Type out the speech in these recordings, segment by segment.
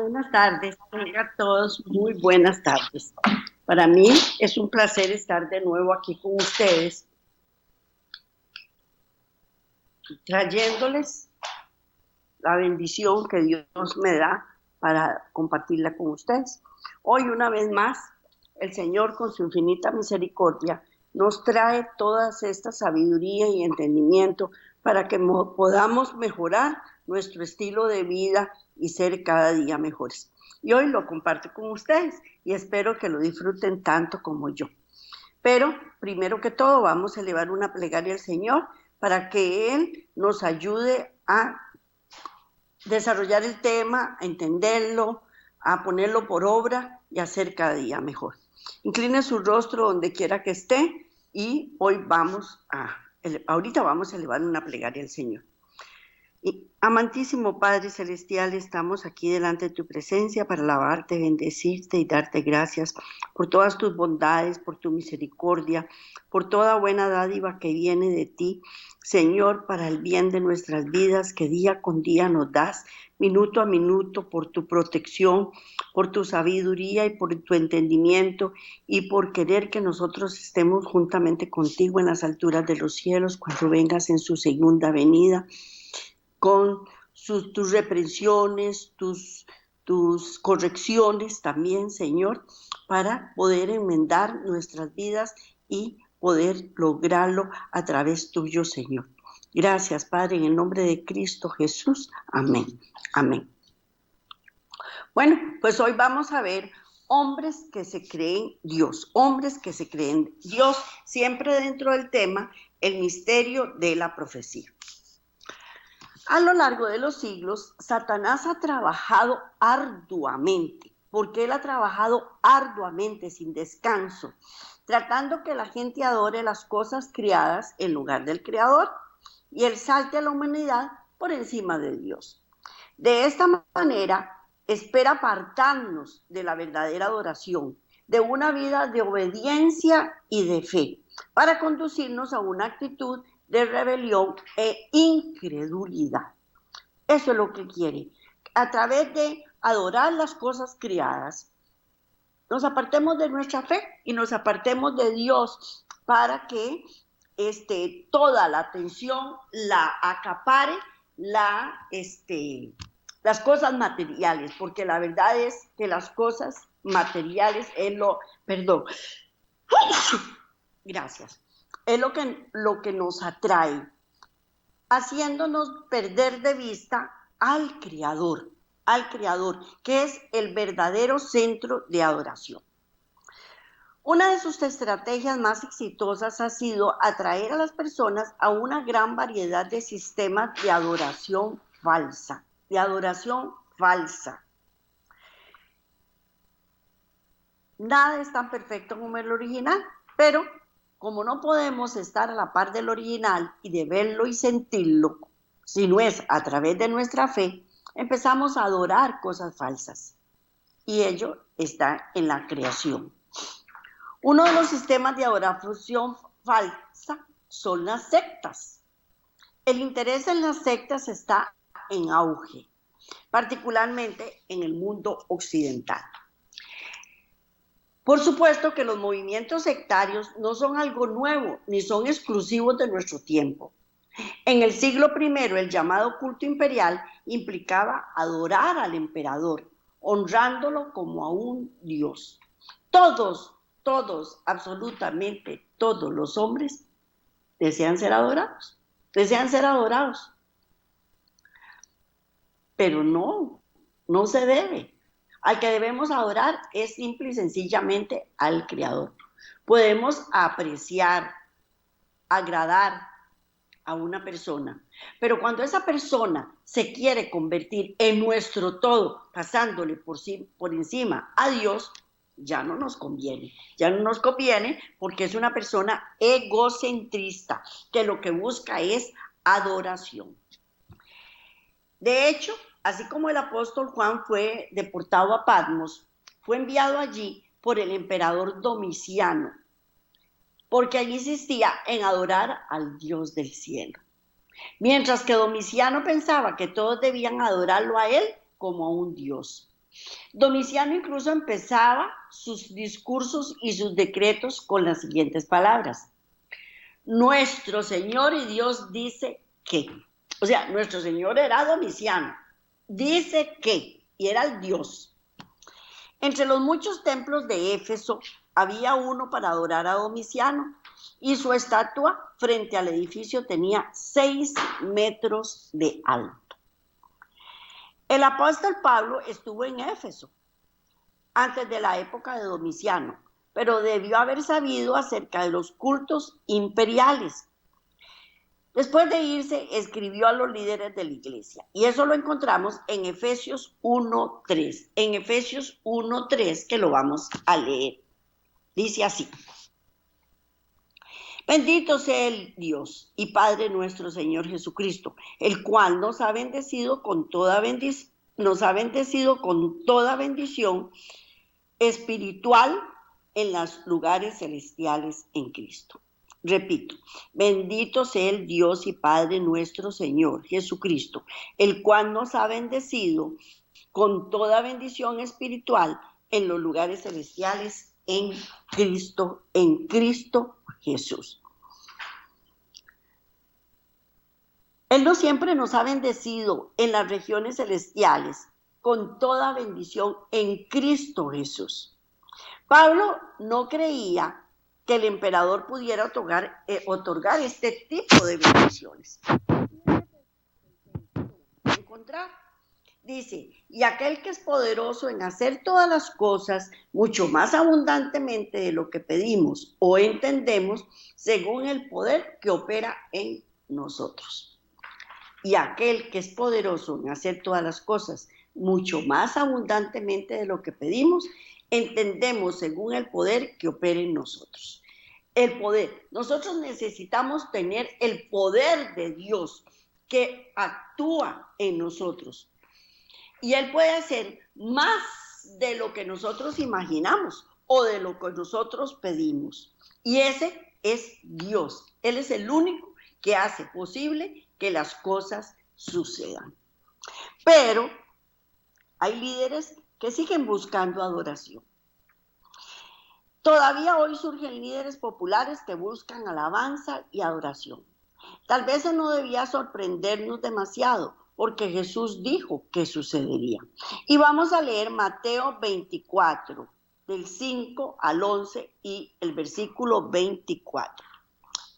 Buenas tardes, tengan todos muy buenas tardes. Para mí es un placer estar de nuevo aquí con ustedes, trayéndoles la bendición que Dios me da para compartirla con ustedes. Hoy, una vez más, el Señor, con su infinita misericordia, nos trae toda esta sabiduría y entendimiento para que podamos mejorar nuestro estilo de vida y ser cada día mejores. Y hoy lo comparto con ustedes y espero que lo disfruten tanto como yo. Pero primero que todo vamos a elevar una plegaria al Señor para que Él nos ayude a desarrollar el tema, a entenderlo, a ponerlo por obra y a hacer cada día mejor. Incline su rostro donde quiera que esté y hoy ahorita vamos a elevar una plegaria al Señor. Y, amantísimo Padre Celestial, estamos aquí delante de tu presencia para alabarte, bendecirte y darte gracias por todas tus bondades, por tu misericordia, por toda buena dádiva que viene de ti, Señor, para el bien de nuestras vidas que día con día nos das, minuto a minuto, por tu protección, por tu sabiduría y por tu entendimiento y por querer que nosotros estemos juntamente contigo en las alturas de los cielos cuando vengas en su segunda venida, con tus reprensiones, tus correcciones también, Señor, para poder enmendar nuestras vidas y poder lograrlo a través tuyo, Señor. Gracias, Padre, en el nombre de Cristo Jesús. Amén. Amén. Bueno, pues hoy vamos a ver hombres que se creen Dios, hombres que se creen Dios, siempre dentro del tema, el misterio de la profecía. A lo largo de los siglos, Satanás ha trabajado arduamente, porque él ha trabajado arduamente, sin descanso, tratando que la gente adore las cosas creadas en lugar del Creador y exalte a la humanidad por encima de Dios. De esta manera, espera apartarnos de la verdadera adoración, de una vida de obediencia y de fe, para conducirnos a una actitud de rebelión e incredulidad. Eso es lo que quiere. A través de adorar las cosas creadas, nos apartemos de nuestra fe y nos apartemos de Dios para que toda la atención la acapare las cosas materiales, porque la verdad es que las cosas materiales gracias, es lo que nos atrae, haciéndonos perder de vista al Creador, que es el verdadero centro de adoración. Una de sus estrategias más exitosas ha sido atraer a las personas a una gran variedad de sistemas de adoración falsa, Nada es tan perfecto como el original, pero como no podemos estar a la par del original y de verlo y sentirlo, si no es a través de nuestra fe, empezamos a adorar cosas falsas. Y ello está en la creación. Uno de los sistemas de adoración falsa son las sectas. El interés en las sectas está en auge, particularmente en el mundo occidental. Por supuesto que los movimientos sectarios no son algo nuevo ni son exclusivos de nuestro tiempo. En el siglo I, el llamado culto imperial implicaba adorar al emperador, honrándolo como a un dios. Todos, absolutamente todos los hombres desean ser adorados. Pero no se debe. Al que debemos adorar es simple y sencillamente al Creador. Podemos apreciar, agradar a una persona, pero cuando esa persona se quiere convertir en nuestro todo, pasándole por encima a Dios, ya no nos conviene porque es una persona egocentrista que lo que busca es adoración. De hecho, así como el apóstol Juan fue deportado a Patmos, fue enviado allí por el emperador Domiciano, porque allí insistía en adorar al Dios del cielo. Mientras que Domiciano pensaba que todos debían adorarlo a él como a un Dios. Domiciano incluso empezaba sus discursos y sus decretos con las siguientes palabras: nuestro Señor y Dios dice que. O sea, nuestro Señor era Domiciano, dice que, y era el Dios. Entre los muchos templos de Éfeso había uno para adorar a Domiciano, y su estatua frente al edificio tenía 6 metros de alto. El apóstol Pablo estuvo en Éfeso antes de la época de Domiciano, pero debió haber sabido acerca de los cultos imperiales. Después de irse, escribió a los líderes de la iglesia, y eso lo encontramos en Efesios 1:3. En Efesios 1:3, que lo vamos a leer. Dice así: bendito sea el Dios y Padre nuestro Señor Jesucristo, el cual nos ha bendecido con toda bendición espiritual en los lugares celestiales en Cristo. Repito, bendito sea el Dios y Padre nuestro Señor Jesucristo, el cual nos ha bendecido con toda bendición espiritual en los lugares celestiales en Cristo Jesús. Él no siempre nos ha bendecido en las regiones celestiales con toda bendición en Cristo Jesús. Pablo no creía que el emperador pudiera otorgar este tipo de bendiciones. Dice, y aquel que es poderoso en hacer todas las cosas mucho más abundantemente de lo que pedimos o entendemos, según el poder que opera en nosotros. Y aquel que es poderoso en hacer todas las cosas mucho más abundantemente de lo que pedimos, entendemos según el poder que opera en nosotros. El poder. Nosotros necesitamos tener el poder de Dios que actúa en nosotros. Y Él puede hacer más de lo que nosotros imaginamos o de lo que nosotros pedimos. Y ese es Dios. Él es el único que hace posible que las cosas sucedan. Pero hay líderes que siguen buscando adoración. Todavía hoy surgen líderes populares que buscan alabanza y adoración. Tal vez eso no debía sorprendernos demasiado, porque Jesús dijo que sucedería. Y vamos a leer Mateo 24, del 5 al 11 y el versículo 24.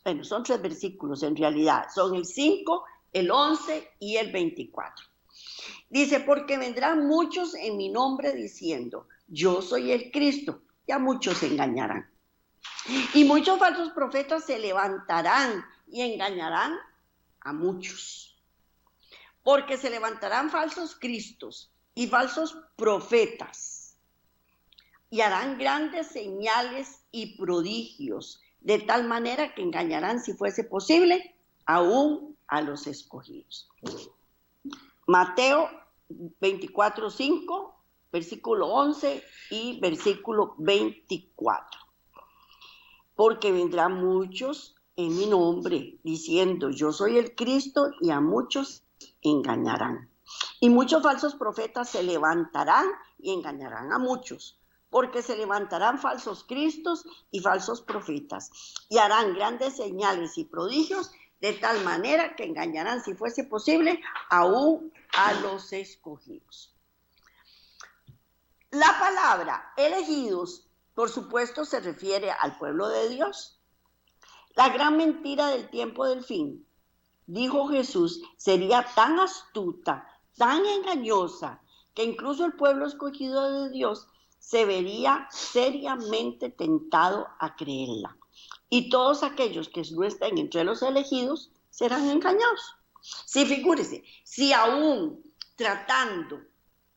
Bueno, son 3 versículos en realidad, son el 5, el 11 y el 24. Dice, porque vendrán muchos en mi nombre diciendo, yo soy el Cristo, y a muchos se engañarán. Y muchos falsos profetas se levantarán y engañarán a muchos. Porque se levantarán falsos cristos y falsos profetas, y harán grandes señales y prodigios, de tal manera que engañarán, si fuese posible, aún a los escogidos. Mateo 24:5, versículo 11 y versículo 24. Porque vendrán muchos en mi nombre, diciendo, yo soy el Cristo, y a muchos engañarán. Y muchos falsos profetas se levantarán y engañarán a muchos, porque se levantarán falsos cristos y falsos profetas, y harán grandes señales y prodigios, de tal manera que engañarán, si fuese posible, aún a los escogidos. La palabra elegidos, por supuesto, se refiere al pueblo de Dios. La gran mentira del tiempo del fin, dijo Jesús, sería tan astuta, tan engañosa, que incluso el pueblo escogido de Dios se vería seriamente tentado a creerla. Y todos aquellos que no estén entre los elegidos serán engañados. Sí, figúrese, si aún tratando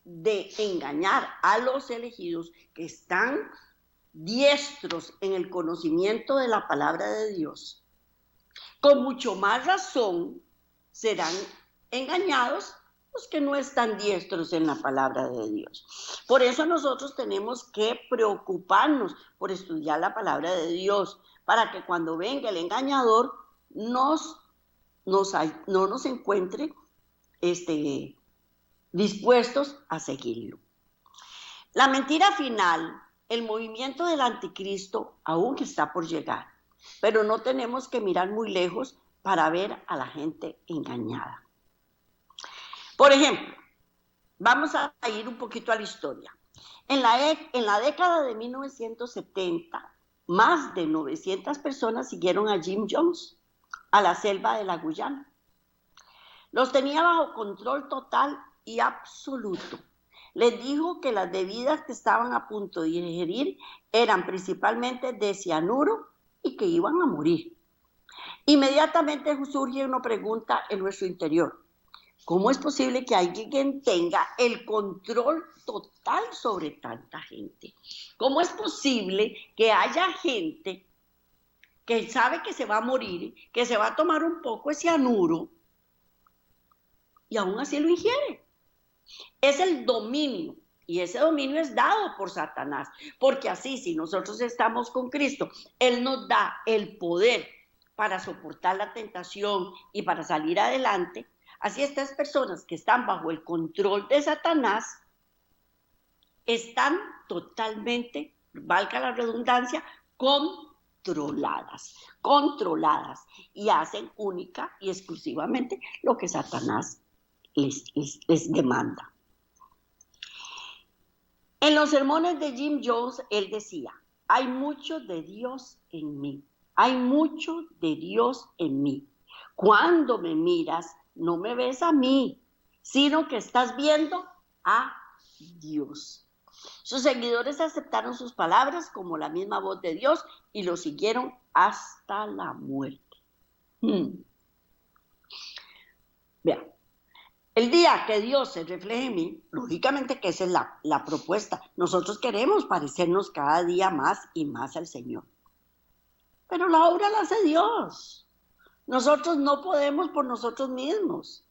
de engañar a los elegidos que están diestros en el conocimiento de la palabra de Dios, con mucho más razón serán engañados los que no están diestros en la palabra de Dios. Por eso nosotros tenemos que preocuparnos por estudiar la palabra de Dios, para que cuando venga el engañador no nos encuentre dispuestos a seguirlo. La mentira final, el movimiento del anticristo aún está por llegar, pero no tenemos que mirar muy lejos para ver a la gente engañada. Por ejemplo, vamos a ir un poquito a la historia. En la década de 1970, más de 900 personas siguieron a Jim Jones a la selva de la Guyana. Los tenía bajo control total y absoluto. Les dijo que las bebidas que estaban a punto de ingerir eran principalmente de cianuro y que iban a morir. Inmediatamente surge una pregunta en nuestro interior. ¿Cómo es posible que alguien tenga el control total sobre tanta gente? ¿Cómo es posible que haya gente que sabe que se va a morir, que se va a tomar un poco de cianuro y aún así lo ingiere? Es el dominio, y ese dominio es dado por Satanás, porque así, si nosotros estamos con Cristo, Él nos da el poder para soportar la tentación y para salir adelante. Así estas personas que están bajo el control de Satanás están totalmente, valga la redundancia, controladas y hacen única y exclusivamente lo que Satanás les demanda. En los sermones de Jim Jones, él decía, hay mucho de Dios en mí, hay mucho de Dios en mí. Cuando me miras, no me ves a mí, sino que estás viendo a Dios. Sus seguidores aceptaron sus palabras como la misma voz de Dios y lo siguieron hasta la muerte. Vean. El día que Dios se refleje en mí, lógicamente que esa es la propuesta. Nosotros queremos parecernos cada día más y más al Señor. Pero la obra la hace Dios. Nosotros no podemos por nosotros mismos.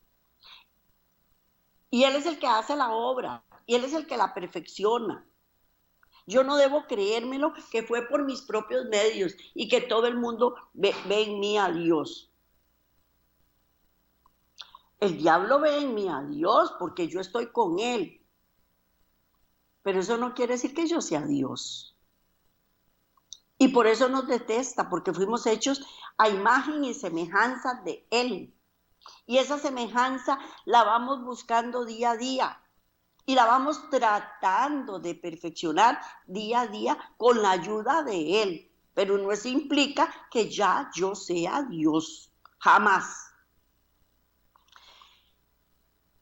Y Él es el que hace la obra. Y Él es el que la perfecciona. Yo no debo creérmelo que fue por mis propios medios y que todo el mundo ve en mí a Dios. El diablo ve en mí a Dios porque yo estoy con Él. Pero eso no quiere decir que yo sea Dios. Y por eso nos detesta, porque fuimos hechos a imagen y semejanza de Él. Y esa semejanza la vamos buscando día a día. Y la vamos tratando de perfeccionar día a día con la ayuda de Él. Pero no eso implica que ya yo sea Dios. Jamás.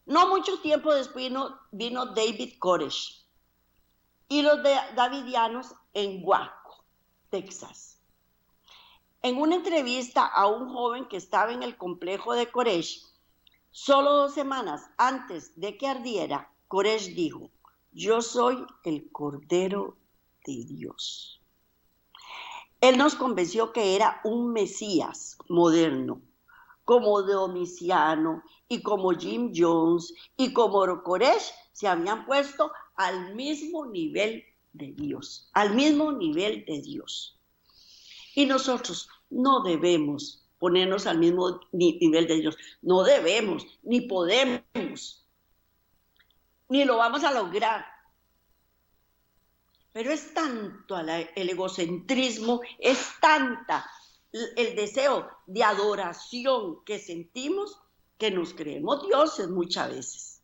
No mucho tiempo después vino David Koresh y los davidianos en Waco, Texas. En una entrevista a un joven que estaba en el complejo de Koresh, solo 2 semanas antes de que ardiera, Koresh dijo, yo soy el Cordero de Dios. Él nos convenció que era un Mesías moderno, como Domiciano y como Jim Jones y como Koresh se habían puesto al mismo nivel de Dios, al mismo nivel de Dios. Y nosotros no debemos ponernos al mismo nivel de Dios, no debemos, ni podemos, ni lo vamos a lograr. Pero es tanto el egocentrismo, es tanta el deseo de adoración que sentimos que nos creemos dioses muchas veces.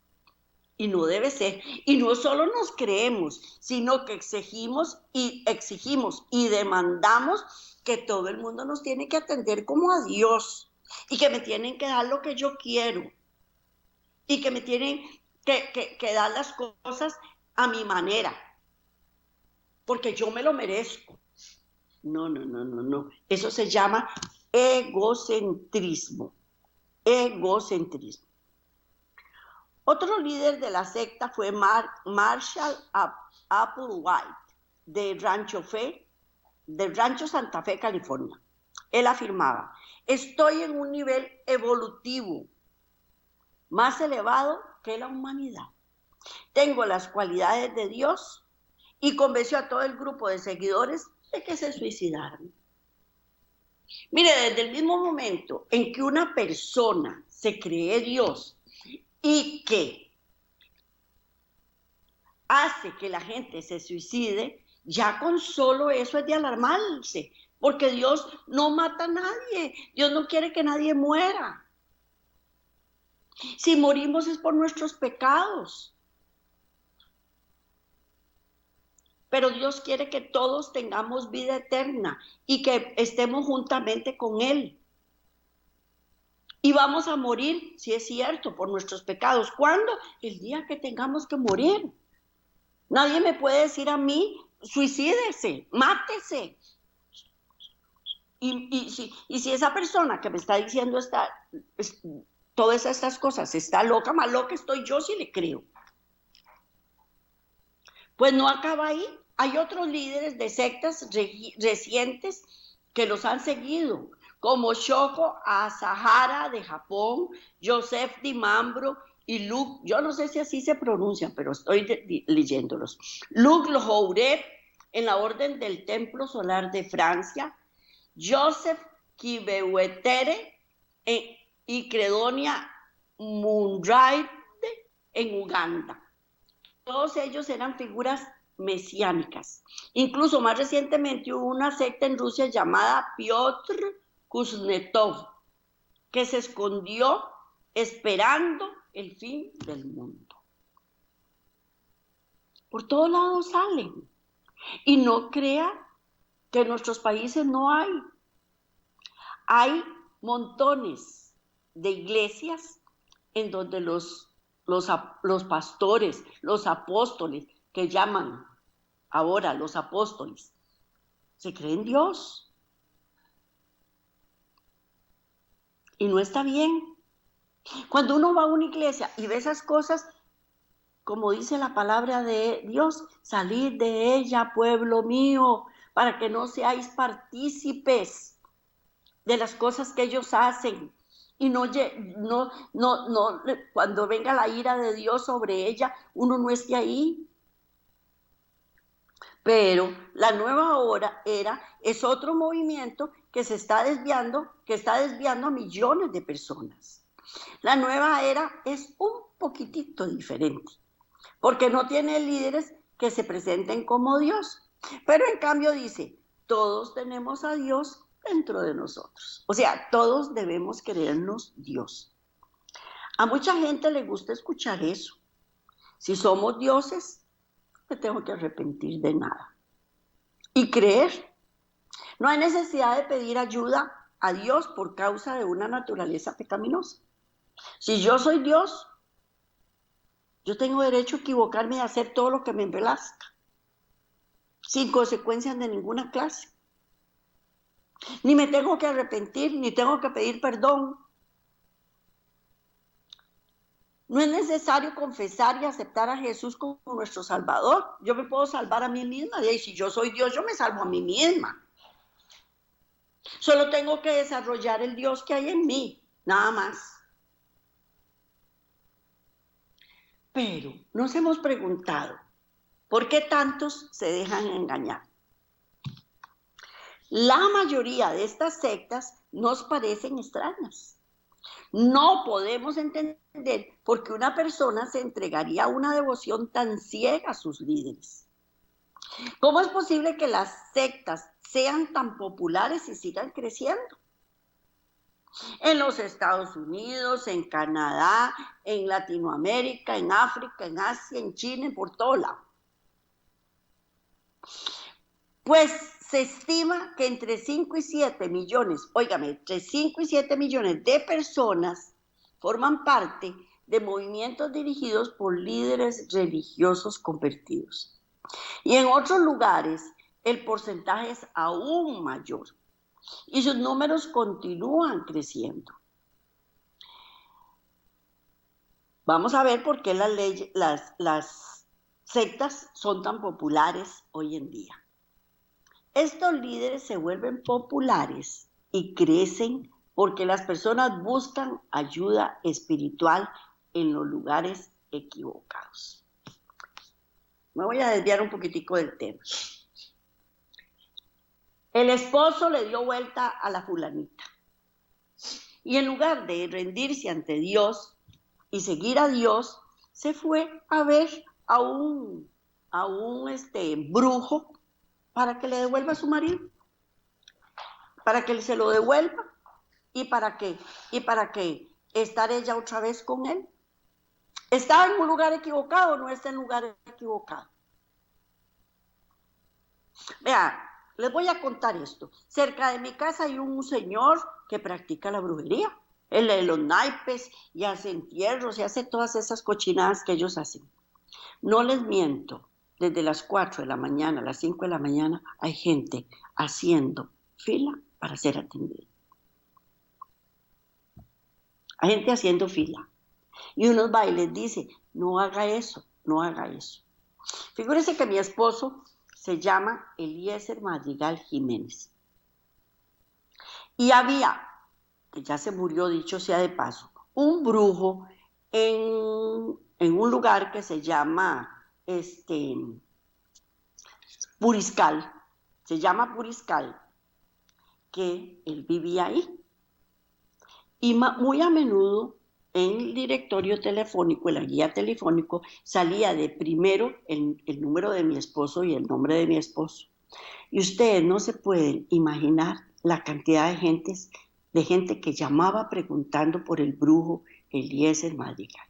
Y no debe ser. Y no solo nos creemos, sino que exigimos y demandamos que todo el mundo nos tiene que atender como a Dios y que me tienen que dar lo que yo quiero y que me tienen que dar las cosas a mi manera porque yo me lo merezco. No. Eso se llama egocentrismo. Egocentrismo. Otro líder de la secta fue Marshall Applewhite, de Rancho Santa Fe, California. Él afirmaba, estoy en un nivel evolutivo más elevado que la humanidad. Tengo las cualidades de Dios y convenció a todo el grupo de seguidores de que se suicidaran. Mire, desde el mismo momento en que una persona se cree Dios y que hace que la gente se suicide, ya con solo eso es de alarmarse, porque Dios no mata a nadie, Dios no quiere que nadie muera. Si morimos es por nuestros pecados, pero Dios quiere que todos tengamos vida eterna y que estemos juntamente con Él. Y vamos a morir, si es cierto, por nuestros pecados. ¿Cuándo? El día que tengamos que morir. Nadie me puede decir a mí, suicídese, mátese. Y si esa persona que me está diciendo todas estas cosas está loca, más loca estoy yo si le creo. Pues no acaba ahí. Hay otros líderes de sectas recientes que los han seguido, como Shoko Asahara de Japón, Joseph Di Mambro y Luke, yo no sé si así se pronuncian, pero estoy leyéndolos. Luc Lohouret en la Orden del Templo Solar de Francia, Joseph Kibwetere y Credonia Munraide en Uganda. Todos ellos eran figuras mesiánicas. Incluso más recientemente hubo una secta en Rusia llamada Piotr Kuznetsov, que se escondió esperando el fin del mundo. Por todos lados salen. Y no crea que en nuestros países no hay. Hay montones de iglesias en donde los pastores, los apóstoles, que llaman ahora los apóstoles, se creen Dios. Y no está bien. Cuando uno va a una iglesia y ve esas cosas, como dice la palabra de Dios, salid de ella, pueblo mío, para que no seáis partícipes de las cosas que ellos hacen. Y cuando venga la ira de Dios sobre ella, uno no esté ahí. Pero la nueva era es otro movimiento que se está desviando, que está desviando a millones de personas. La nueva era es un poquitito diferente, porque no tiene líderes que se presenten como Dios. Pero en cambio dice, todos tenemos a Dios dentro de nosotros. O sea, todos debemos creernos Dios. A mucha gente le gusta escuchar eso. Si somos dioses, no me tengo que arrepentir de nada. Y creer. No hay necesidad de pedir ayuda a Dios por causa de una naturaleza pecaminosa. Si yo soy Dios, yo tengo derecho a equivocarme y a hacer todo lo que me plazca, sin consecuencias de ninguna clase. Ni me tengo que arrepentir, ni tengo que pedir perdón. No es necesario confesar y aceptar a Jesús como nuestro Salvador. Yo me puedo salvar a mí misma. Y si yo soy Dios, yo me salvo a mí misma. Solo tengo que desarrollar el Dios que hay en mí, nada más. Pero nos hemos preguntado, ¿por qué tantos se dejan engañar? La mayoría de estas sectas nos parecen extrañas. No podemos entender por qué una persona se entregaría a una devoción tan ciega a sus líderes. ¿Cómo es posible que las sectas sean tan populares y sigan creciendo? En los Estados Unidos, en Canadá, en Latinoamérica, en África, en Asia, en China, por todo lado. Pues se estima que entre 5 y 7 millones, óigame, entre 5 y 7 millones de personas forman parte de movimientos dirigidos por líderes religiosos convertidos. Y en otros lugares el porcentaje es aún mayor. Y sus números continúan creciendo. Vamos a ver por qué las sectas son tan populares hoy en día. Estos líderes se vuelven populares y crecen porque las personas buscan ayuda espiritual en los lugares equivocados. Me voy a desviar un poquitico del tema. El esposo le dio vuelta a la fulanita. Y en lugar de rendirse ante Dios y seguir a Dios, se fue a ver a un a un brujo para que le devuelva a su marido, para que se lo devuelva y para que estar ella otra vez con él. ¿Está en un lugar equivocado o no está en un lugar equivocado? Vean, les voy a contar esto. Cerca de mi casa hay un señor que practica la brujería. Él lee los naipes y hace entierros y hace todas esas cochinadas que ellos hacen. No les miento, desde las 4 de la mañana a las 5 de la mañana hay gente haciendo fila para ser atendida. Hay gente haciendo fila. Y unos va y les dice, no haga eso, no haga eso. Figúrese que mi esposo se llama Eliezer Madrigal Jiménez. Y había, que ya se murió, dicho sea de paso, un brujo en un lugar que se llama Puriscal, se llama Puriscal, que él vivía ahí. Y muy a menudo en el directorio telefónico, en la guía telefónico, salía de primero el número de mi esposo y el nombre de mi esposo. Y ustedes no se pueden imaginar la cantidad de gente que llamaba preguntando por el brujo Eliezer Madrigal.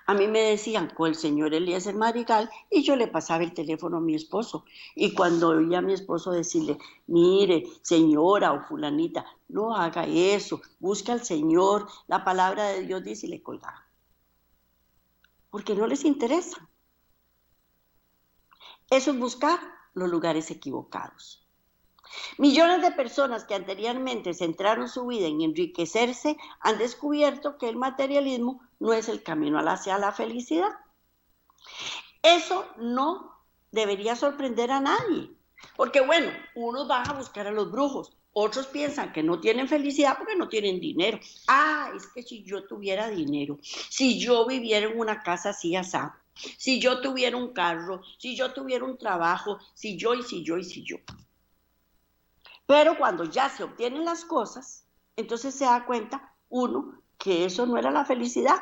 A mí me decían con el señor Eliezer Madrigal y yo le pasaba el teléfono a mi esposo. Y cuando oía a mi esposo decirle, mire, señora o fulanita, no haga eso, busca al Señor, la palabra de Dios dice y le colgaba. Porque no les interesa. Eso es buscar los lugares equivocados. Millones de personas que anteriormente centraron su vida en enriquecerse han descubierto que el materialismo no es el camino hacia la felicidad. Eso no debería sorprender a nadie, porque bueno, unos van a buscar a los brujos, otros piensan que no tienen felicidad porque no tienen dinero. Es que si yo tuviera dinero, si yo viviera en una casa así, si yo tuviera un carro, si yo tuviera un trabajo, si yo. Pero cuando ya se obtienen las cosas, entonces se da cuenta uno que eso no era la felicidad.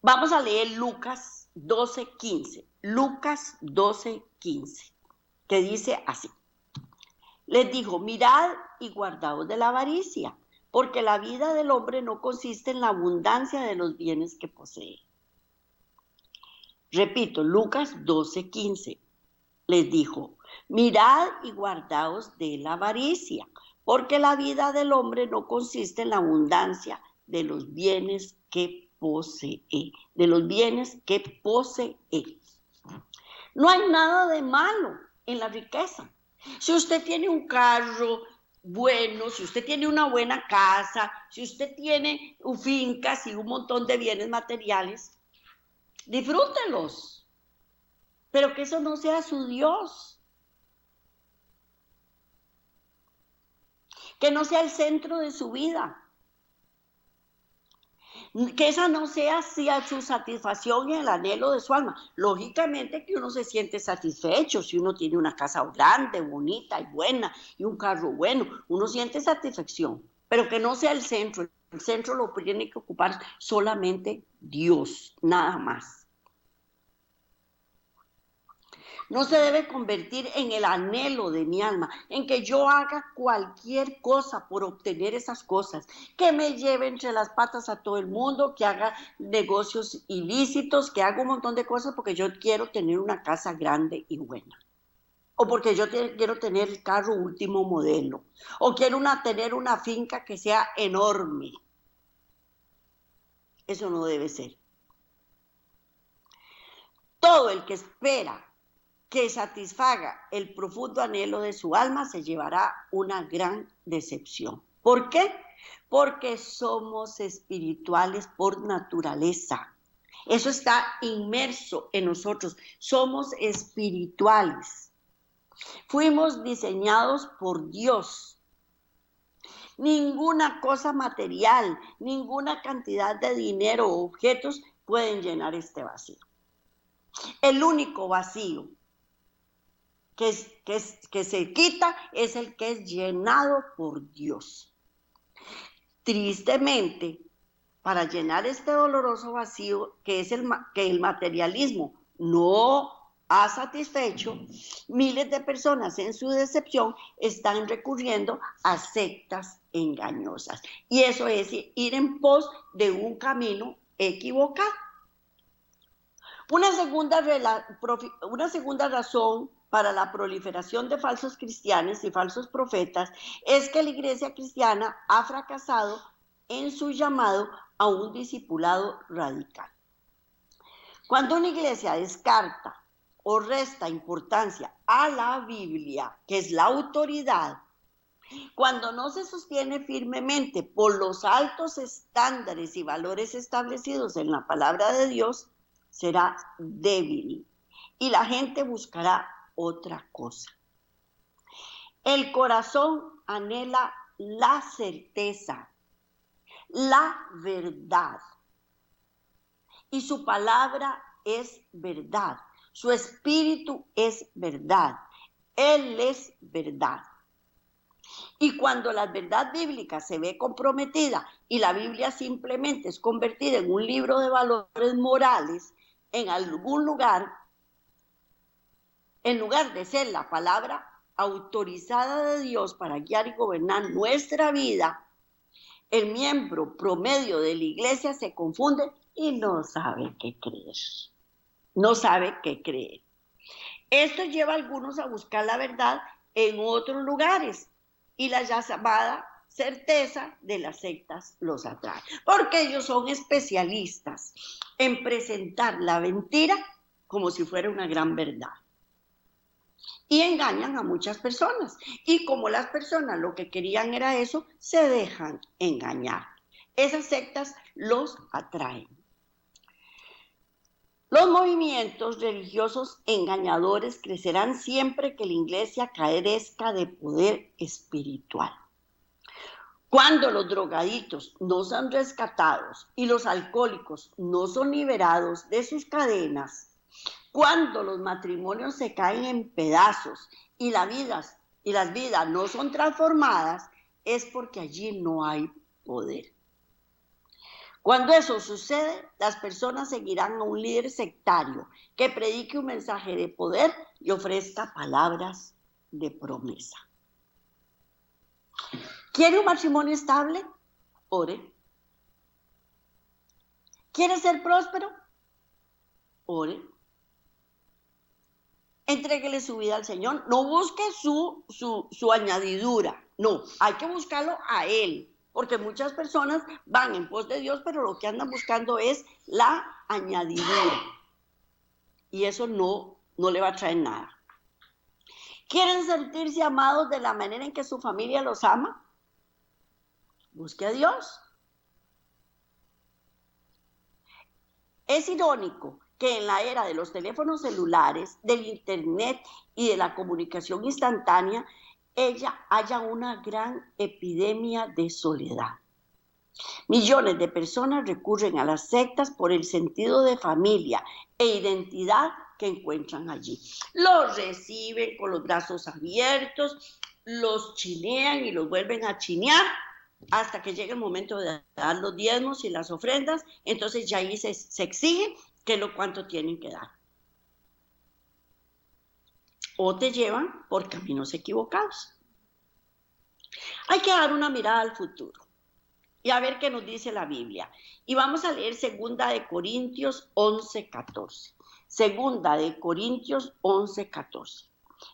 Vamos a leer Lucas 12:15. Lucas 12:15, que dice así. Les dijo, mirad y guardaos de la avaricia, porque la vida del hombre no consiste en la abundancia de los bienes que posee. Repito, Lucas 12:15. Les dijo, mirad y guardaos de la avaricia, porque la vida del hombre no consiste en la abundancia de los bienes que posee, No hay nada de malo en la riqueza. Si usted tiene un carro bueno, si usted tiene una buena casa, si usted tiene fincas y un montón de bienes materiales, disfrútelos. Pero que eso no sea su Dios. Que no sea el centro de su vida. Que esa no sea su satisfacción y el anhelo de su alma. Lógicamente que uno se siente satisfecho si uno tiene una casa grande, bonita y buena y un carro bueno. Uno siente satisfacción, pero que no sea el centro. El centro lo tiene que ocupar solamente Dios, nada más. No se debe convertir en el anhelo de mi alma, en que yo haga cualquier cosa por obtener esas cosas, que me lleve entre las patas a todo el mundo, que haga negocios ilícitos, que haga un montón de cosas porque yo quiero tener una casa grande y buena. O porque yo quiero tener el carro último modelo. O quiero tener una finca que sea enorme. Eso no debe ser. Todo el que espera que satisfaga el profundo anhelo de su alma se llevará una gran decepción. ¿Por qué? Porque somos espirituales por naturaleza. Eso está inmerso en nosotros. Somos espirituales. Fuimos diseñados por Dios. Ninguna cosa material, ninguna cantidad de dinero o objetos pueden llenar este vacío. El único vacío que se quita es el que es llenado por Dios. Tristemente, para llenar este doloroso vacío que es que el materialismo no ha satisfecho, miles de personas en su decepción están recurriendo a sectas engañosas. Y eso es ir en pos de un camino equivocado. Una segunda razón para la proliferación de falsos cristianos y falsos profetas es que la iglesia cristiana ha fracasado en su llamado a un discipulado radical. Cuando una iglesia descarta o resta importancia a la Biblia, que es la autoridad, cuando no se sostiene firmemente por los altos estándares y valores establecidos en la palabra de Dios, será débil y la gente buscará otra cosa. El corazón anhela la certeza, la verdad, y su palabra es verdad, su espíritu es verdad, Él es verdad. Y cuando la verdad bíblica se ve comprometida y la Biblia simplemente es convertida en un libro de valores morales, en algún lugar, en lugar de ser la palabra autorizada de Dios para guiar y gobernar nuestra vida, el miembro promedio de la iglesia se confunde y no sabe qué creer. No sabe qué creer. Esto lleva a algunos a buscar la verdad en otros lugares y la llamada certeza de las sectas los atrae, porque ellos son especialistas en presentar la mentira como si fuera una gran verdad. Y engañan a muchas personas. Y como las personas lo que querían era eso, se dejan engañar. Esas sectas los atraen. Los movimientos religiosos engañadores crecerán siempre que la iglesia carezca de poder espiritual. Cuando los drogaditos no son rescatados y los alcohólicos no son liberados de sus cadenas, cuando los matrimonios se caen en pedazos y las vidas no son transformadas, es porque allí no hay poder. Cuando eso sucede, las personas seguirán a un líder sectario que predique un mensaje de poder y ofrezca palabras de promesa. ¿Quiere un matrimonio estable? Ore. ¿Quiere ser próspero? Ore. Entréguele su vida al Señor. No busque su añadidura. No, hay que buscarlo a Él. Porque muchas personas van en pos de Dios, pero lo que andan buscando es la añadidura. Y eso no le va a traer nada. ¿Quieren sentirse amados de la manera en que su familia los ama? Busque a Dios. Es irónico que en la era de los teléfonos celulares, del internet y de la comunicación instantánea, haya una gran epidemia de soledad. Millones de personas recurren a las sectas por el sentido de familia e identidad que encuentran allí. Los reciben con los brazos abiertos, los chinean y los vuelven a chinear hasta que llegue el momento de dar los diezmos y las ofrendas. Entonces ya ahí se exige que lo cuánto tienen que dar. O te llevan por caminos equivocados. Hay que dar una mirada al futuro y a ver qué nos dice la Biblia. Y vamos a leer 2 Corintios 11:14. 2 Corintios 11:14.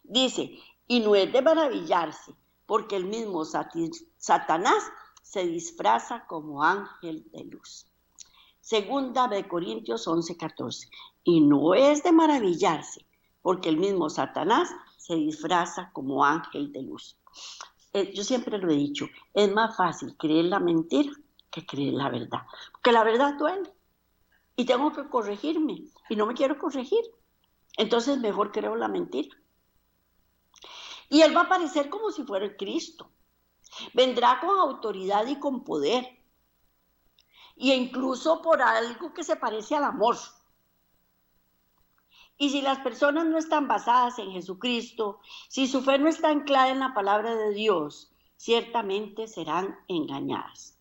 Dice, y no es de maravillarse, porque el mismo Satanás se disfraza como ángel de luz. 2 Corintios 11:14. Y no es de maravillarse, porque el mismo Satanás se disfraza como ángel de luz. Yo siempre lo he dicho, es más fácil creer la mentira que creer la verdad, porque la verdad duele y tengo que corregirme y no me quiero corregir, entonces mejor creo la mentira. Y Él va a aparecer como si fuera el Cristo, vendrá con autoridad y con poder, e incluso por algo que se parece al amor. Y si las personas no están basadas en Jesucristo, si su fe no está anclada en la palabra de Dios, ciertamente serán engañadas.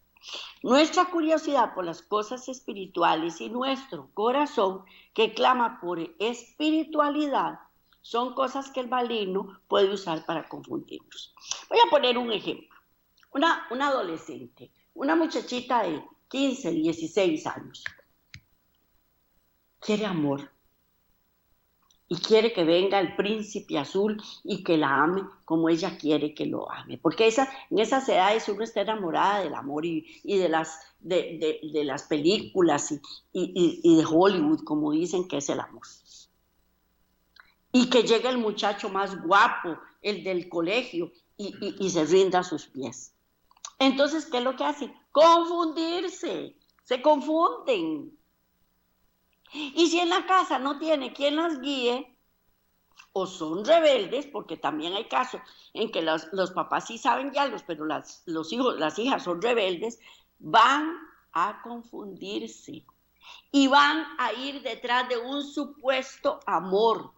Nuestra curiosidad por las cosas espirituales y nuestro corazón que clama por espiritualidad son cosas que el maligno puede usar para confundirnos. Voy a poner un ejemplo. Una adolescente, una muchachita de 15, 16 años, quiere amor y quiere que venga el príncipe azul y que la ame como ella quiere que lo ame. Porque en esas edades uno está enamorada del amor y de las películas y de Hollywood, como dicen que es el amor. Y que llegue el muchacho más guapo, el del colegio, y se rinda a sus pies. Entonces, ¿qué es lo que hacen? Confundirse, se confunden. Y si en la casa no tiene quien las guíe, o son rebeldes, porque también hay casos en que los papás sí saben guiarlos, pero los hijos, las hijas son rebeldes, van a confundirse y van a ir detrás de un supuesto amor.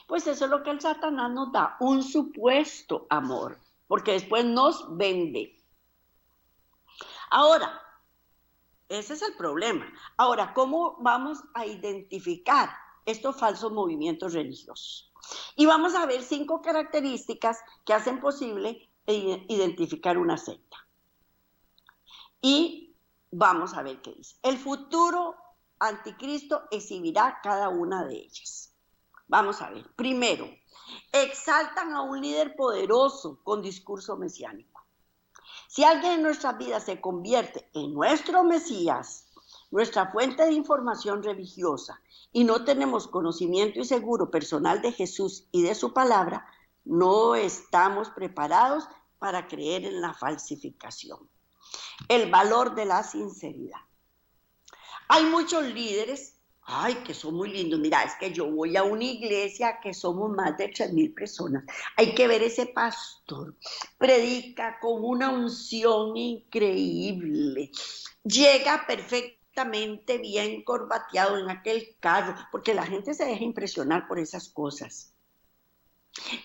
Pues eso es lo que el Satanás nos da, un supuesto amor, porque después nos vende. Ahora, ese es el problema. Ahora, ¿cómo vamos a identificar estos falsos movimientos religiosos? Y vamos a ver 5 características que hacen posible identificar una secta. Y vamos a ver qué dice. El futuro anticristo exhibirá cada una de ellas. Vamos a ver. Primero, exaltan a un líder poderoso con discurso mesiánico. Si alguien en nuestras vidas se convierte en nuestro Mesías, nuestra fuente de información religiosa, y no tenemos conocimiento y seguro personal de Jesús y de su palabra, no estamos preparados para creer en la falsificación. El valor de la sinceridad. Hay muchos líderes, que son muy lindos. Mira, es que yo voy a una iglesia que somos más de 3,000 personas. Hay que ver ese pastor. Predica con una unción increíble. Llega perfectamente bien corbateado en aquel carro, porque la gente se deja impresionar por esas cosas.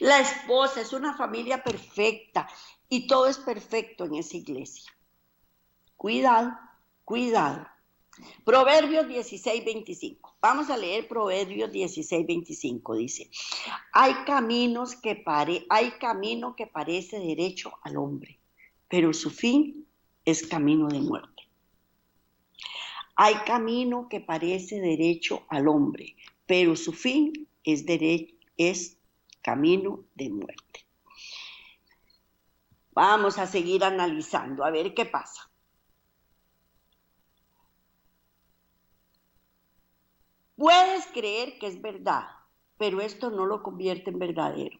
La esposa es una familia perfecta y todo es perfecto en esa iglesia. Cuidado, cuidado. Proverbios 16:25. Vamos a leer Proverbios 16:25. Dice: hay camino que parece derecho al hombre, pero su fin es camino de muerte. Hay camino que parece derecho al hombre, pero su fin es camino de muerte. Vamos a seguir analizando, a ver qué pasa. Puedes creer que es verdad, pero esto no lo convierte en verdadero.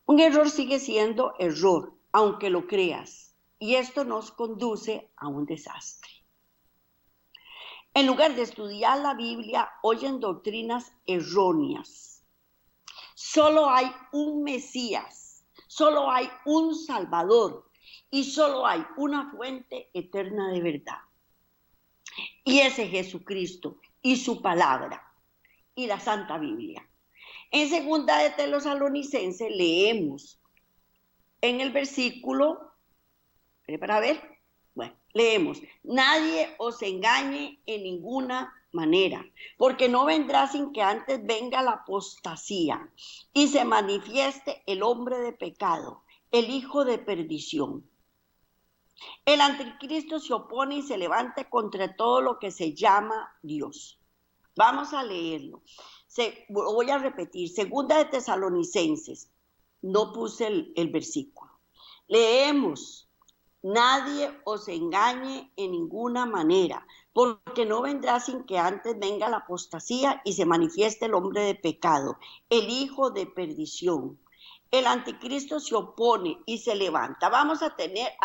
Un error sigue siendo error, aunque lo creas, y esto nos conduce a un desastre. En lugar de estudiar la Biblia, oyen doctrinas erróneas. Solo hay un Mesías, solo hay un Salvador y solo hay una fuente eterna de verdad. Y ese Jesucristo y su palabra y la Santa Biblia. En 2 de Tesalonicenses leemos en el versículo, para ver, leemos: nadie os engañe en ninguna manera, porque no vendrá sin que antes venga la apostasía y se manifieste el hombre de pecado, el hijo de perdición. El anticristo se opone y se levanta contra todo lo que se llama Dios. Vamos a leerlo. Voy a repetir, 2 de Tesalonicenses. No puse el versículo. Leemos: nadie os engañe en ninguna manera, porque no vendrá sin que antes venga la apostasía y se manifieste el hombre de pecado, el hijo de perdición. El anticristo se opone y se levanta. Vamos a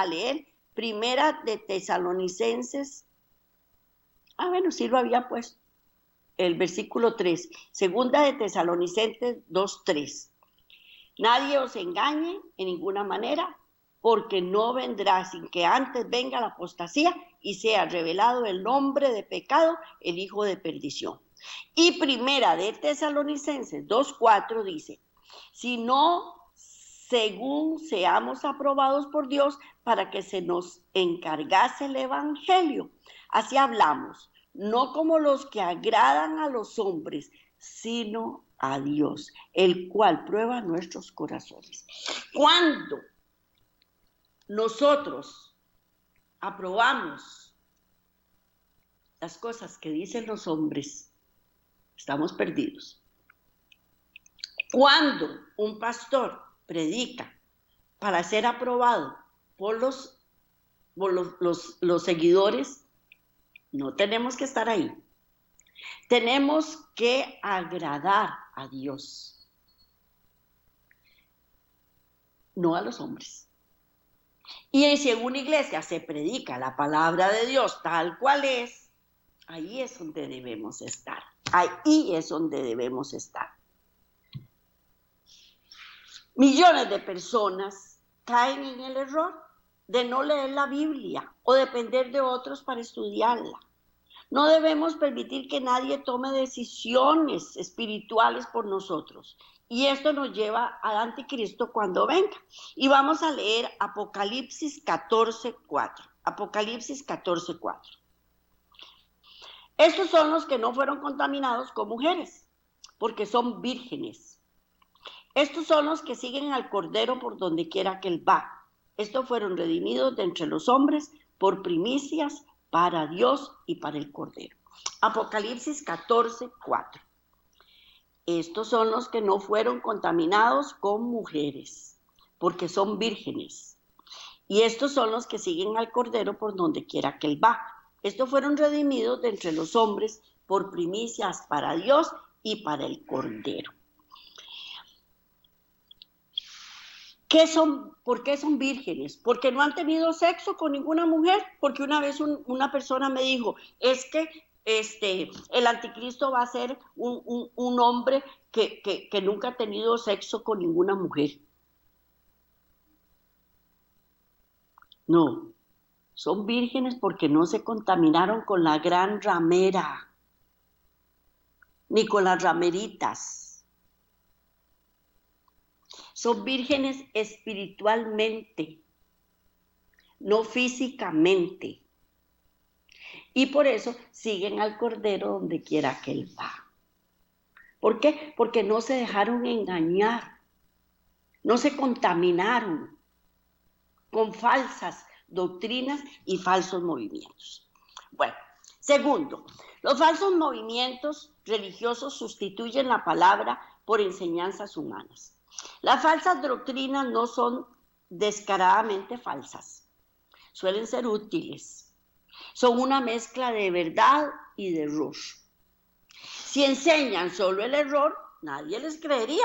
leer 1 de Tesalonicenses. Sí lo había puesto. El versículo 3. 2 de Tesalonicenses 2:3. Nadie os engañe en ninguna manera, porque no vendrá sin que antes venga la apostasía y sea revelado el hombre de pecado, el hijo de perdición. Y 1 de Tesalonicenses 2:4 dice: si no según seamos aprobados por Dios para que se nos encargase el evangelio. Así hablamos, no como los que agradan a los hombres, sino a Dios, el cual prueba nuestros corazones. Cuando nosotros aprobamos las cosas que dicen los hombres, estamos perdidos. Cuando un pastor predica para ser aprobado por los seguidores, no tenemos que estar ahí. Tenemos que agradar a Dios, no a los hombres. Y si en una iglesia se predica la palabra de Dios tal cual es, ahí es donde debemos estar. Ahí es donde debemos estar. Millones de personas caen en el error de no leer la Biblia o depender de otros para estudiarla. No debemos permitir que nadie tome decisiones espirituales por nosotros. Y esto nos lleva al anticristo cuando venga. Y vamos a leer Apocalipsis 14:4. Apocalipsis 14:4. Estos son los que no fueron contaminados con mujeres, porque son vírgenes. Estos son los que siguen al Cordero por donde quiera que él va. Estos fueron redimidos de entre los hombres por primicias para Dios y para el Cordero. Apocalipsis 14:4. Estos son los que no fueron contaminados con mujeres, porque son vírgenes. Y estos son los que siguen al Cordero por donde quiera que él va. Estos fueron redimidos de entre los hombres por primicias para Dios y para el Cordero. ¿Por qué son vírgenes? Porque no han tenido sexo con ninguna mujer. Porque una vez una persona me dijo, es que el anticristo va a ser un hombre que nunca ha tenido sexo con ninguna mujer. No, son vírgenes porque no se contaminaron con la gran ramera, ni con las rameritas. Son vírgenes espiritualmente, no físicamente. Y por eso siguen al Cordero donde quiera que él va. ¿Por qué? Porque no se dejaron engañar, no se contaminaron con falsas doctrinas y falsos movimientos. Bueno, segundo, los falsos movimientos religiosos sustituyen la palabra por enseñanzas humanas. Las falsas doctrinas no son descaradamente falsas, suelen ser útiles, son una mezcla de verdad y de error. Si enseñan solo el error, nadie les creería,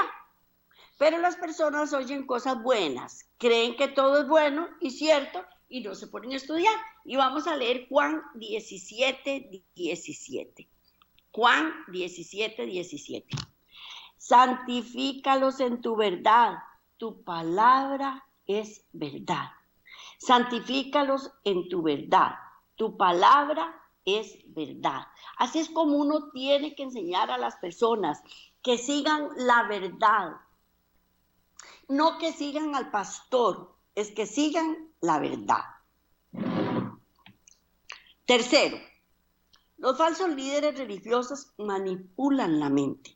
pero las personas oyen cosas buenas, creen que todo es bueno y cierto y no se ponen a estudiar. Y vamos a leer Juan 17:17. Juan 17:17. Santifícalos en tu verdad, tu palabra es verdad. Santifícalos en tu verdad, tu palabra es verdad. Así es como uno tiene que enseñar a las personas que sigan la verdad. No que sigan al pastor, es que sigan la verdad. Tercero, los falsos líderes religiosos manipulan la mente.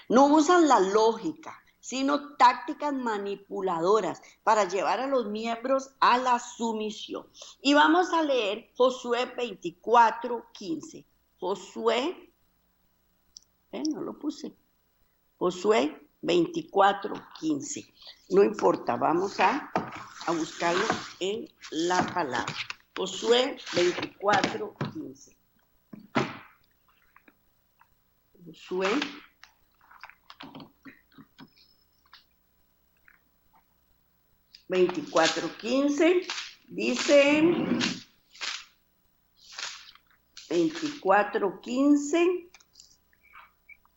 No usan la lógica, sino tácticas manipuladoras para llevar a los miembros a la sumisión. Y vamos a leer Josué 24:15. Josué, no lo puse. Josué 24:15. No importa, vamos a buscarlo en la palabra. Josué 24:15. Josué 24:15 dice 24:15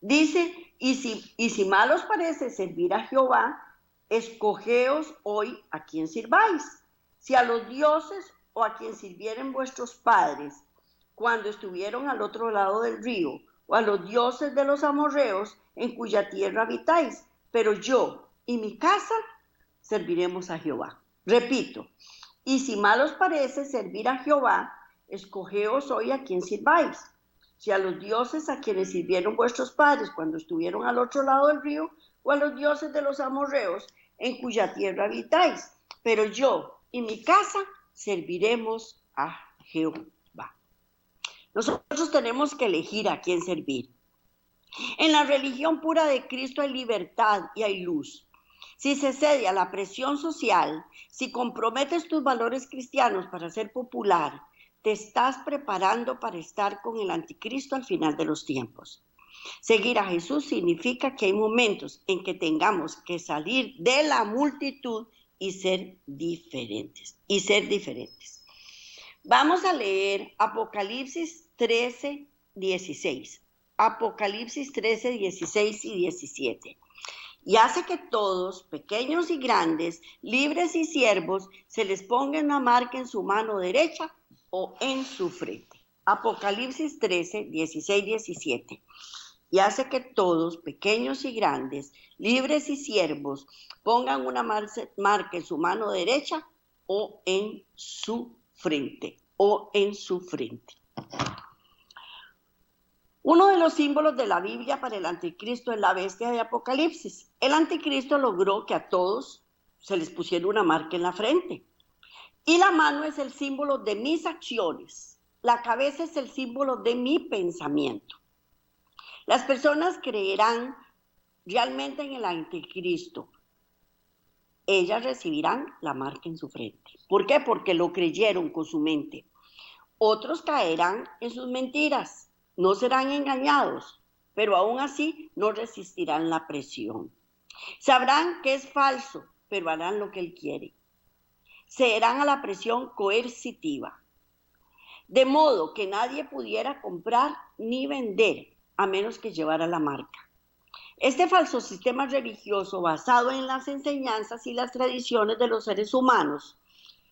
dice y si mal os parece servir a Jehová, escogeos hoy a quien sirváis, si a los dioses o a quien sirvieren vuestros padres cuando estuvieron al otro lado del río, o a los dioses de los amorreos en cuya tierra habitáis, pero yo y mi casa serviremos a Jehová. Repito, y si mal os parece servir a Jehová, escogeos hoy a quién sirváis. Si a los dioses a quienes sirvieron vuestros padres cuando estuvieron al otro lado del río, o a los dioses de los amorreos en cuya tierra habitáis. Pero yo y mi casa serviremos a Jehová. Nosotros tenemos que elegir a quién servir. En la religión pura de Cristo hay libertad y hay luz. Si se cede a la presión social, si comprometes tus valores cristianos para ser popular, te estás preparando para estar con el anticristo al final de los tiempos. Seguir a Jesús significa que hay momentos en que tengamos que salir de la multitud y ser diferentes. Vamos a leer Apocalipsis 13, 16. Apocalipsis 13, 16 y 17. Y hace que todos, pequeños y grandes, libres y siervos, se les ponga una marca en su mano derecha o en su frente. Apocalipsis 13, 16, 17. Y hace que todos, pequeños y grandes, libres y siervos, pongan una marca en su mano derecha o en su frente. Uno de los símbolos de la Biblia para el anticristo es la bestia de Apocalipsis. El anticristo logró que a todos se les pusiera una marca en la frente. Y la mano es el símbolo de mis acciones. La cabeza es el símbolo de mi pensamiento. Las personas creerán realmente en el anticristo. Ellas recibirán la marca en su frente. ¿Por qué? Porque lo creyeron con su mente. Otros caerán en sus mentiras. No serán engañados, pero aún así no resistirán la presión. Sabrán que es falso, pero harán lo que él quiere. Cederán a la presión coercitiva, de modo que nadie pudiera comprar ni vender a menos que llevara la marca. Este falso sistema religioso basado en las enseñanzas y las tradiciones de los seres humanos,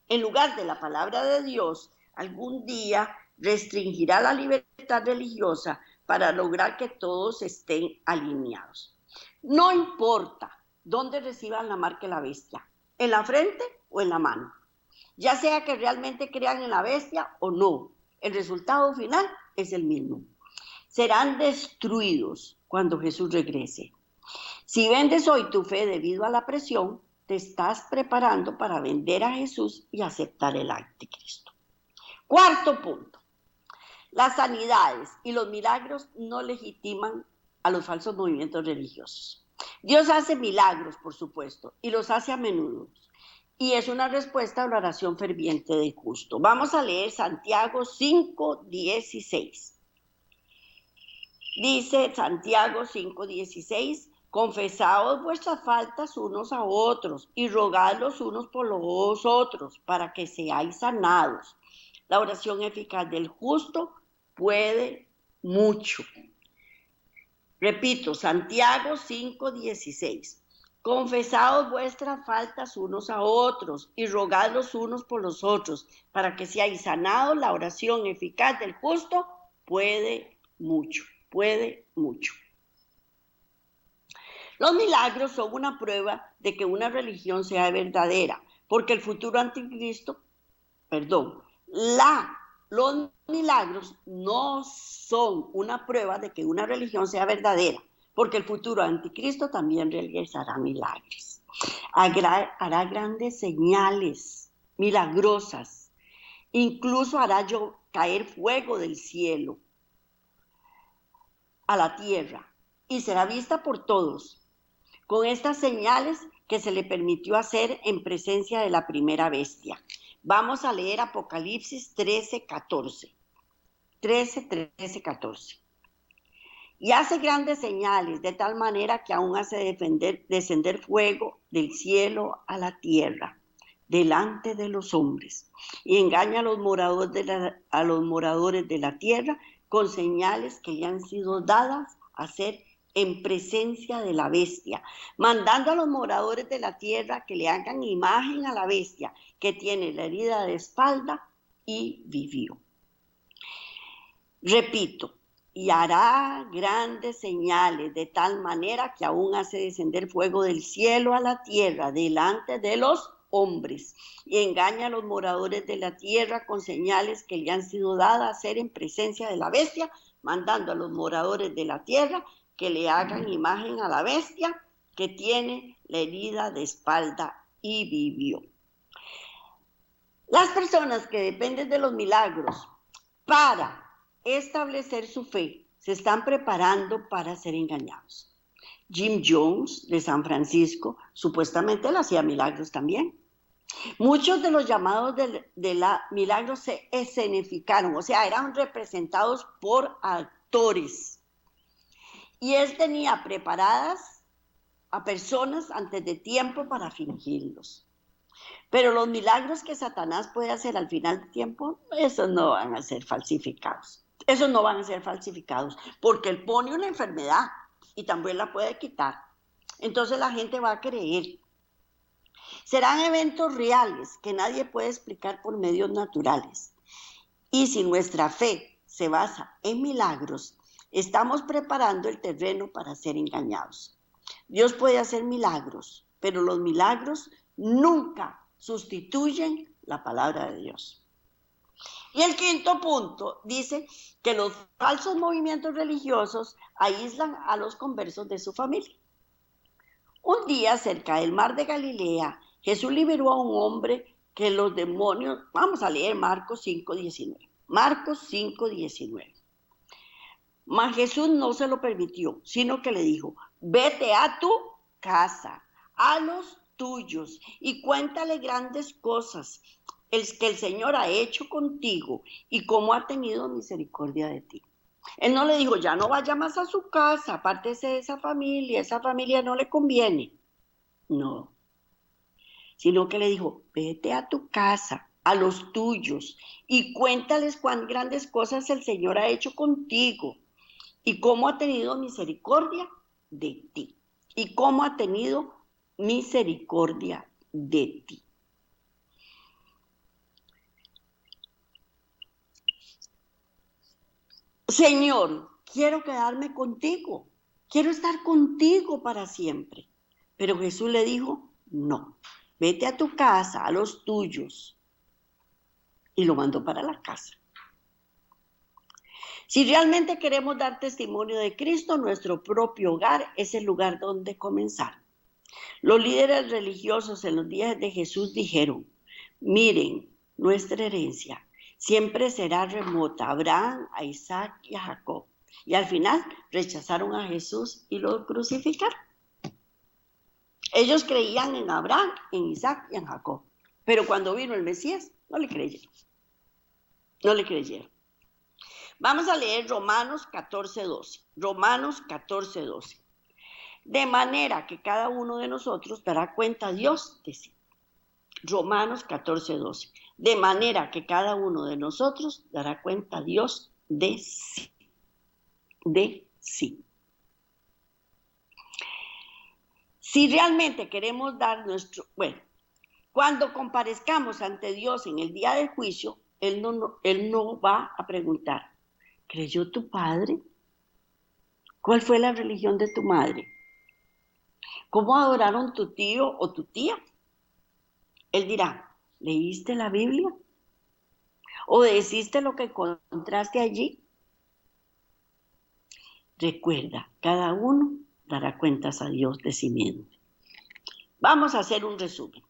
en lugar de la palabra de Dios, algún día restringirá la libertad religiosa para lograr que todos estén alineados. No importa dónde reciban la marca de la bestia, en la frente o en la mano. Ya sea que realmente crean en la bestia o no, el resultado final es el mismo. Serán destruidos cuando Jesús regrese. Si vendes hoy tu fe debido a la presión, te estás preparando para vender a Jesús y aceptar el anticristo. Cuarto punto. Las sanidades y los milagros no legitiman a los falsos movimientos religiosos. Dios hace milagros, por supuesto, y los hace a menudo. Y es una respuesta a la oración ferviente del justo. Vamos a leer Santiago 5, 16. Dice Santiago 5, 16, confesaos vuestras faltas unos a otros y rogad los unos por los otros para que seáis sanados. La oración eficaz del justo puede mucho. Repito, Santiago 5, 16. Confesaos vuestras faltas unos a otros y rogad los unos por los otros para que seáis sanados. La oración eficaz del justo puede mucho. Los milagros son una prueba de que una religión sea verdadera, porque el futuro anticristo, los milagros no son una prueba de que una religión sea verdadera, porque el futuro anticristo también realizará milagros. Hará grandes señales milagrosas, incluso hará caer fuego del cielo a la tierra y será vista por todos, con estas señales que se le permitió hacer en presencia de la primera bestia. Vamos a leer Apocalipsis 13, 14. Y hace grandes señales de tal manera que aún hace descender fuego del cielo a la tierra delante de los hombres y engaña a los moradores de la tierra con señales que le han sido dadas a hacer en presencia de la bestia, mandando a los moradores de la tierra que le hagan imagen a la bestia que tiene la herida de espalda y vivió. Repito, y hará grandes señales, de tal manera que aún hace descender fuego del cielo a la tierra delante de los hombres, y engaña a los moradores de la tierra con señales que le han sido dadas a hacer en presencia de la bestia, mandando a los moradores de la tierra que le hagan imagen a la bestia que tiene la herida de espalda y vivió. Las personas que dependen de los milagros para establecer su fe se están preparando para ser engañados. Jim Jones de San Francisco supuestamente le hacía milagros también. Muchos de los llamados de la milagros se escenificaron, o sea, eran representados por actores. Y él tenía preparadas a personas antes de tiempo para fingirlos. Pero los milagros que Satanás puede hacer al final de tiempo, esos no van a ser falsificados. Esos no van a ser falsificados, porque él pone una enfermedad y también la puede quitar. Entonces la gente va a creer. Serán eventos reales que nadie puede explicar por medios naturales. Y si nuestra fe se basa en milagros, estamos preparando el terreno para ser engañados. Dios puede hacer milagros, pero los milagros nunca sustituyen la palabra de Dios. Y el quinto punto dice que los falsos movimientos religiosos aíslan a los conversos de su familia. Un día, cerca del mar de Galilea, Jesús liberó a un hombre que los demonios, vamos a leer Marcos 5:19. Marcos 5:19. Mas Jesús no se lo permitió, sino que le dijo: vete a tu casa, a los tuyos, y cuéntale grandes cosas que el Señor ha hecho contigo y cómo ha tenido misericordia de ti. Él no le dijo: ya no vaya más a su casa, apártese de esa familia no le conviene. No, sino que le dijo: vete a tu casa, a los tuyos, y cuéntales cuán grandes cosas el Señor ha hecho contigo y cómo ha tenido misericordia de ti. Y cómo ha tenido misericordia de ti. Señor, quiero quedarme contigo, quiero estar contigo para siempre. Pero Jesús le dijo: no, vete a tu casa, a los tuyos. Y lo mandó para la casa. Si realmente queremos dar testimonio de Cristo, nuestro propio hogar es el lugar donde comenzar. Los líderes religiosos en los días de Jesús dijeron: miren, nuestra herencia siempre será remota a Abraham, a Isaac y a Jacob. Y al final rechazaron a Jesús y lo crucificaron. Ellos creían en Abraham, en Isaac y en Jacob. Pero cuando vino el Mesías, no le creyeron. No le creyeron. Vamos a leer Romanos 14:12. Romanos 14:12. De manera que cada uno de nosotros dará cuenta a Dios de sí. Romanos 14:12. De manera que cada uno de nosotros dará cuenta a Dios de sí. De sí. Si realmente queremos dar cuando comparezcamos ante Dios en el día del juicio, Él no va a preguntar: ¿creyó tu padre? ¿Cuál fue la religión de tu madre? ¿Cómo adoraron tu tío o tu tía? Él dirá: ¿leíste la Biblia? ¿O deciste lo que encontraste allí? Recuerda, cada uno dará cuentas a Dios de sí mismo. Vamos a hacer un resumen.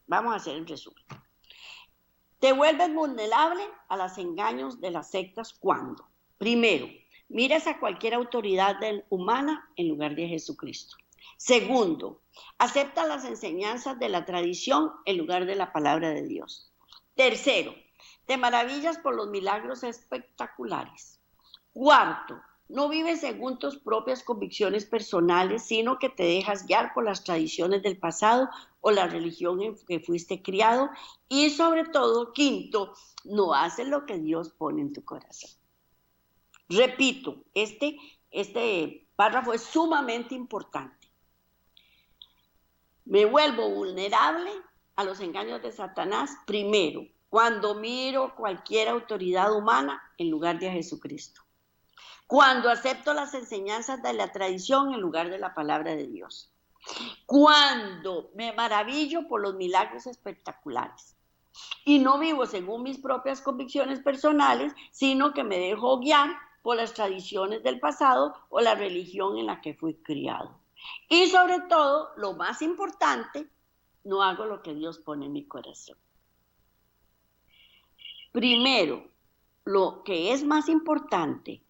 Te vuelves vulnerable a los engaños de las sectas cuando, primero, miras a cualquier autoridad humana en lugar de Jesucristo. Segundo, acepta las enseñanzas de la tradición en lugar de la palabra de Dios. Tercero, te maravillas por los milagros espectaculares. Cuarto, no vives según tus propias convicciones personales, sino que te dejas guiar por las tradiciones del pasado o la religión en que fuiste criado. Y sobre todo, quinto, no haces lo que Dios pone en tu corazón. Repito, este párrafo es sumamente importante. Me vuelvo vulnerable a los engaños de Satanás, primero, cuando miro cualquier autoridad humana en lugar de a Jesucristo. Cuando acepto las enseñanzas de la tradición en lugar de la palabra de Dios. Cuando me maravillo por los milagros espectaculares. Y no vivo según mis propias convicciones personales, sino que me dejo guiar por las tradiciones del pasado o la religión en la que fui criado. Y sobre todo, lo más importante, no hago lo que Dios pone en mi corazón. Primero, lo que es más importante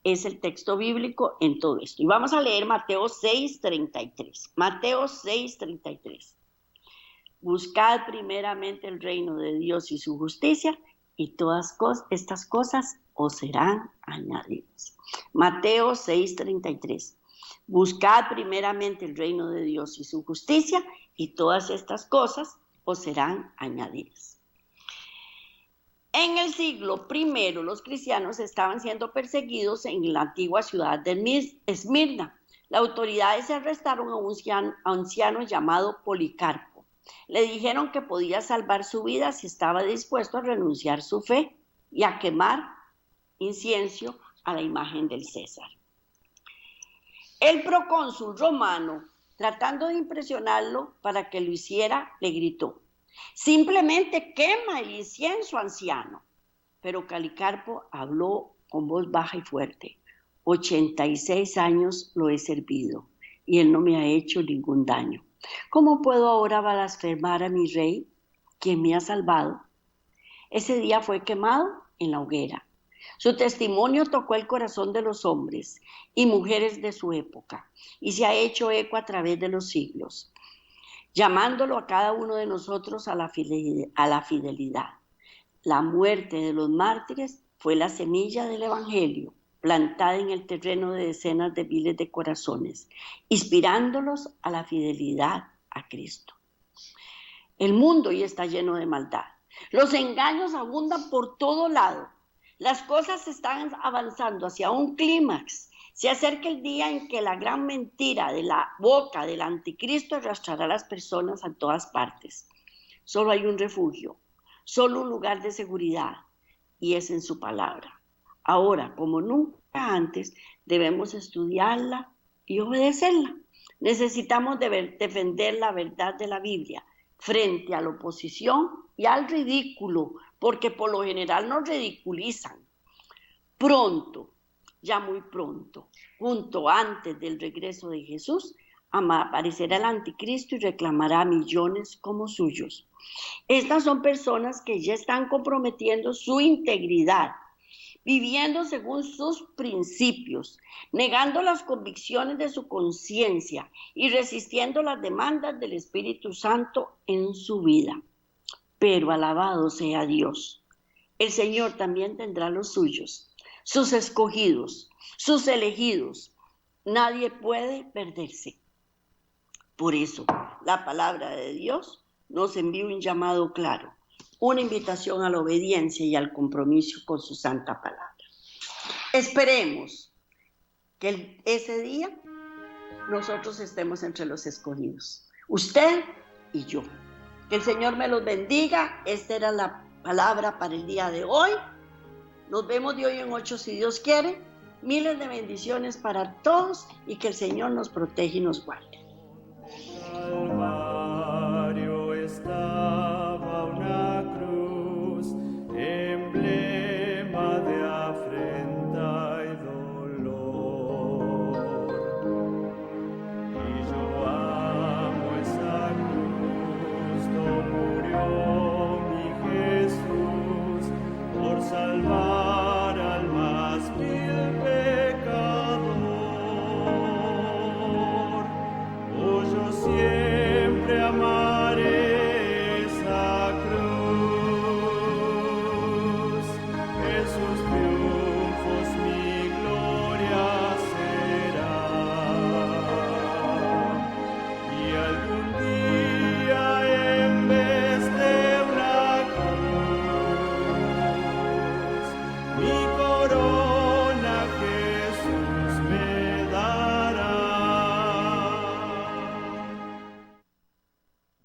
es el texto bíblico en todo esto. Y vamos a leer Mateo 6:33. Mateo 6:33. Buscad primeramente el reino de Dios y su justicia, y todas estas cosas os serán añadidas. Mateo 6:33. Buscad primeramente el reino de Dios y su justicia, y todas estas cosas os serán añadidas. En el siglo I, los cristianos estaban siendo perseguidos en la antigua ciudad de Esmirna. Las autoridades arrestaron a un anciano llamado Policarpo. Le dijeron que podía salvar su vida si estaba dispuesto a renunciar su fe y a quemar incienso a la imagen del César. El procónsul romano, tratando de impresionarlo para que lo hiciera, le gritó: simplemente quema el incienso, anciano. Pero Policarpo habló con voz baja y fuerte: 86 años lo he servido y él no me ha hecho ningún daño. ¿Cómo puedo ahora blasfemar a mi rey, quien me ha salvado? Ese día fue quemado en la hoguera. Su testimonio tocó el corazón de los hombres y mujeres de su época y se ha hecho eco a través de los siglos, llamándolo a cada uno de nosotros a la fidelidad. La muerte de los mártires fue la semilla del Evangelio, plantada en el terreno de decenas de miles de corazones, inspirándolos a la fidelidad a Cristo. El mundo hoy está lleno de maldad. Los engaños abundan por todo lado. Las cosas están avanzando hacia un clímax. Se acerca el día en que la gran mentira de la boca del anticristo arrastrará a las personas a todas partes. Solo hay un refugio, solo un lugar de seguridad, y es en su palabra. Ahora, como nunca antes, debemos estudiarla y obedecerla. Necesitamos defender la verdad de la Biblia frente a la oposición y al ridículo, porque por lo general nos ridiculizan. Pronto, ya muy pronto, junto antes del regreso de Jesús, aparecerá el anticristo y reclamará a millones como suyos. Estas son personas que ya están comprometiendo su integridad, viviendo según sus principios, negando las convicciones de su conciencia y resistiendo las demandas del Espíritu Santo en su vida. Pero alabado sea Dios. El Señor también tendrá los suyos, sus escogidos, sus elegidos. Nadie puede perderse. Por eso, la palabra de Dios nos envía un llamado claro, una invitación a la obediencia y al compromiso con su santa palabra. Esperemos que ese día nosotros estemos entre los escogidos, usted y yo. Que el Señor me los bendiga. Esta era la palabra para el día de hoy. Nos vemos de hoy en 8 si Dios quiere. Miles de bendiciones para todos y que el Señor nos proteja y nos guarde.